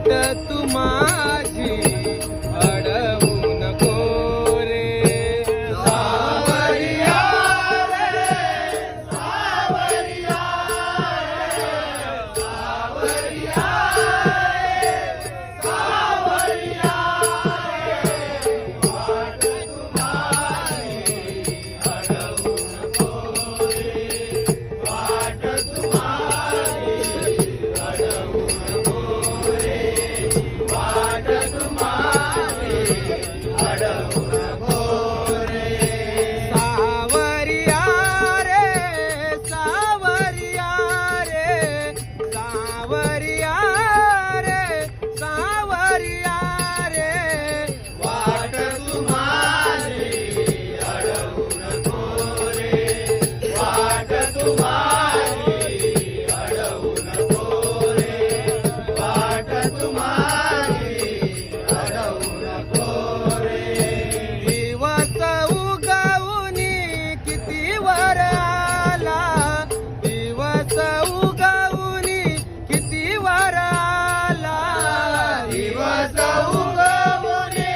वाट तू माझी अडवू नको रे सावरिया रे सावरिया सावरिया सावरिया वाट तुम्हारी अडवू नको रे वाट तुम्हारी अडवू नको रे वाट तुम्हारी अडवू नको रे सावरिया रे सावरिया रे सावरिया रे सावरिया रे वाट तुम्हारी अडवू नको रे वाट तुम्हारी अडवू नको रे वाट तुम्हारी अडवू नको रे दिवस उगवूनी किती वर आला दिवस उगवूनी किती वर आला दिवस उगवूनी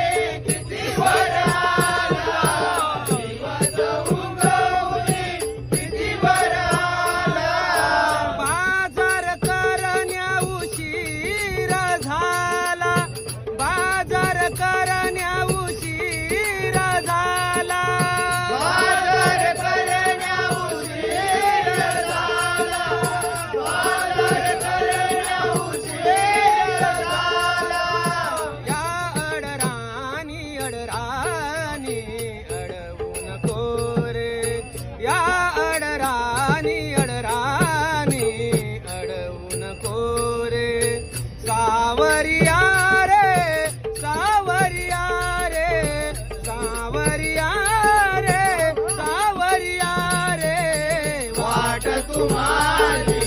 किती वर आला दिवस उगवूनी किती वर आला बाजार करण्या उशीर झाला बाजार करण्या उशीर झाला बाजार करण्या उशीर झाला बाजार करण्या उशीर झाला या अडराणी अडराणी अडवू नको रे या अडराणी अडराणी अडवू नको रे सावरिया रे सावरिया रे सावरिया रे सावरिया रे वाट तुम्हारी